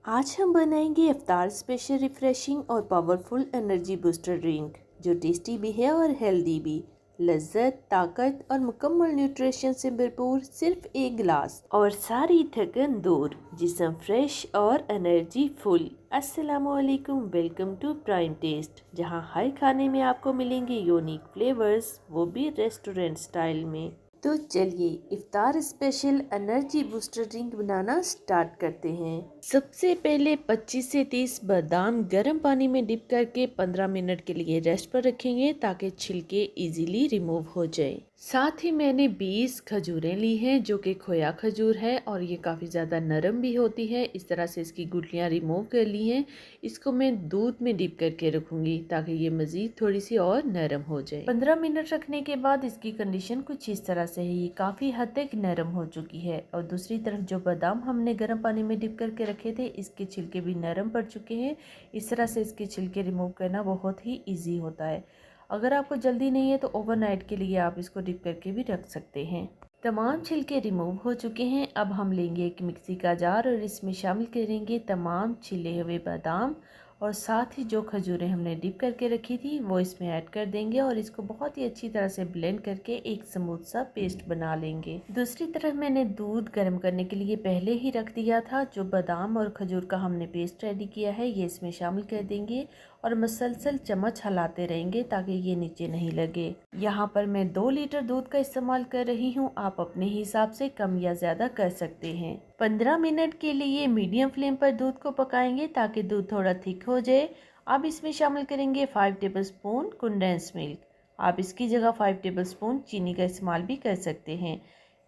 आज हम बनाएंगे इफ्तार स्पेशल रिफ्रेशिंग और पावरफुल एनर्जी बूस्टर ड्रिंक जो टेस्टी भी है और हेल्दी भी। लज्जत, ताकत और मुकम्मल न्यूट्रिशन से भरपूर, सिर्फ एक गिलास और सारी थकन दूर, जिस्म फ्रेश और एनर्जी फुल। अस्सलामुअलैकुम, वेलकम टू प्राइम टेस्ट, जहां हर खाने में आपको मिलेंगे यूनिक फ्लेवर्स, वो भी रेस्टोरेंट स्टाइल में। तो चलिए इफ्तार स्पेशल एनर्जी बूस्टर ड्रिंक बनाना स्टार्ट करते हैं। सबसे पहले 25 से 30 बादाम गर्म पानी में डिप करके 15 मिनट के लिए रेस्ट पर रखेंगे ताकि छिलके इजीली रिमूव हो जाए। साथ ही मैंने 20 खजूरें ली हैं जो कि खोया खजूर है और ये काफ़ी ज़्यादा नरम भी होती है। इस तरह से इसकी गुठलियाँ रिमूव कर ली हैं। इसको मैं दूध में डिप करके रखूँगी ताकि ये मज़ीद थोड़ी सी और नरम हो जाए। 15 मिनट रखने के बाद इसकी कंडीशन कुछ इस तरह से है, ये काफ़ी हद तक नरम हो चुकी है। और दूसरी तरफ जो बादाम हमने गर्म पानी में डिप करके रखे थे, इसके छिलके भी नरम पड़ चुके हैं। इस तरह से इसके छिलके रिमूव करना बहुत ही ईजी होता है। अगर आपको जल्दी नहीं है तो ओवरनाइट के लिए आप इसको डिप करके भी रख सकते हैं। तमाम छिलके रिमूव हो चुके हैं। अब हम लेंगे एक मिक्सी का जार और इसमें शामिल करेंगे तमाम छिले हुए बादाम और साथ ही जो खजूरें हमने डिप करके रखी थी वो इसमें ऐड कर देंगे और इसको बहुत ही अच्छी तरह से ब्लेंड करके एक स्मूथ सा पेस्ट बना लेंगे। दूसरी तरफ मैंने दूध गर्म करने के लिए पहले ही रख दिया था। जो बादाम और खजूर का हमने पेस्ट रेडी किया है ये इसमें शामिल कर देंगे और मसलसल चम्मच हिलाते रहेंगे ताकि ये नीचे नहीं लगे। यहाँ पर मैं 2 लीटर दूध का इस्तेमाल कर रही हूँ, आप अपने हिसाब से कम या ज़्यादा कर सकते हैं। 15 मिनट के लिए मीडियम फ्लेम पर दूध को पकाएंगे ताकि दूध थोड़ा थिक हो जाए। अब इसमें शामिल करेंगे 5 टेबलस्पून कंडेंस मिल्क। आप इसकी जगह 5 टेबलस्पून चीनी का इस्तेमाल भी कर सकते हैं।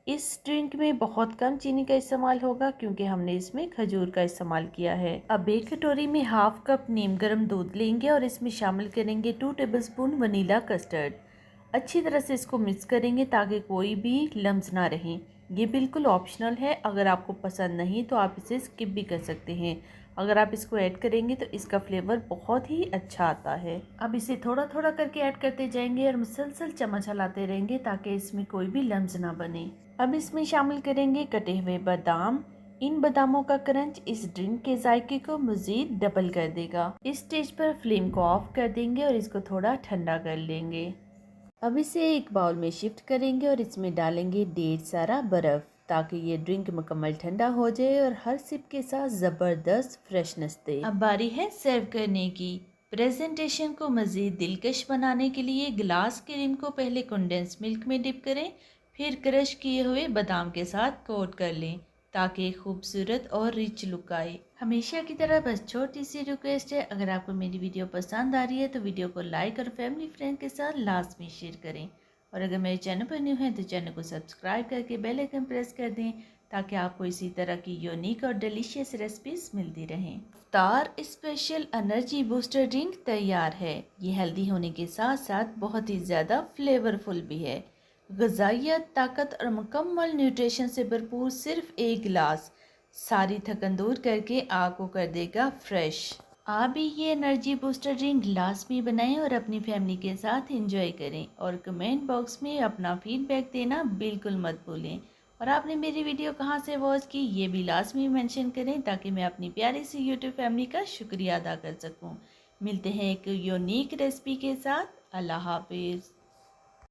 इस ड्रिंक में बहुत कम चीनी का इस्तेमाल होगा क्योंकि हमने इसमें खजूर का इस्तेमाल किया है। अब एक कटोरी में हाफ कप नीम गर्म दूध लेंगे और इसमें शामिल करेंगे 2 टेबलस्पून वनीला कस्टर्ड। अच्छी तरह से इसको मिक्स करेंगे ताकि कोई भी लम्स ना रहें। ये बिल्कुल ऑप्शनल है, अगर आपको पसंद नहीं तो आप इसे स्किप भी कर सकते हैं। अगर आप इसको ऐड करेंगे तो इसका फ्लेवर बहुत ही अच्छा आता है। अब इसे थोड़ा थोड़ा करके ऐड करते जाएंगे और मुसलसल चम्मच हिलाते रहेंगे ताकि इसमें कोई भी लम्स ना बने। अब इसमें शामिल करेंगे कटे हुए बादाम। इन बादामों का क्रंच इस ड्रिंक के जायके को मजीद डबल कर देगा। इस स्टेज पर फ्लेम को ऑफ कर देंगे और इसको थोड़ा ठंडा कर लेंगे। अब इसे एक बाउल में शिफ्ट करेंगे और इसमें डालेंगे ढेर सारा बर्फ़ ताकि ये ड्रिंक मुकम्मल ठंडा हो जाए और हर सिप के साथ ज़बरदस्त फ्रेशनेस दे। अब बारी है सर्व करने की। प्रेजेंटेशन को मज़ीद दिलकश बनाने के लिए गिलास के रिम को पहले कंडेंस मिल्क में डिप करें, फिर क्रश किए हुए बादाम के साथ कोट कर लें ताकि खूबसूरत और रिच लुक आए। हमेशा की तरह बस छोटी सी रिक्वेस्ट है, अगर आपको मेरी वीडियो पसंद आ रही है तो वीडियो को लाइक और फैमिली फ्रेंड के साथ लाजमी शेयर करें। और अगर मेरे चैनल पर न्यू है तो चैनल को सब्सक्राइब करके बेल आइकन प्रेस कर दें ताकि आपको इसी तरह की यूनिक और डिलीशियस रेसिपीज मिलती रहें। इफ्तार स्पेशल एनर्जी बूस्टर ड्रिंक तैयार है। ये हेल्दी होने के साथ साथ बहुत ही ज़्यादा फ्लेवरफुल भी है। ग़िज़ाइयत, ताकत और मुकम्मल न्यूट्रिशन से भरपूर, सिर्फ एक गिलास सारी थकन दूर करके आपको कर देगा फ्रेश। आप भी ये एनर्जी बूस्टर ड्रिंक लाजमी बनाएं और अपनी फैमिली के साथ एंजॉय करें और कमेंट बॉक्स में अपना फीडबैक देना बिल्कुल मत भूलें। और आपने मेरी वीडियो कहाँ से वॉच की ये भी लाजमी मेंशन करें ताकि मैं अपनी प्यारी सी यूट्यूब फैमिली का शुक्रिया अदा कर सकूँ। मिलते हैं एक यूनिक रेसिपी के साथ। अल्लाह हाफिज़।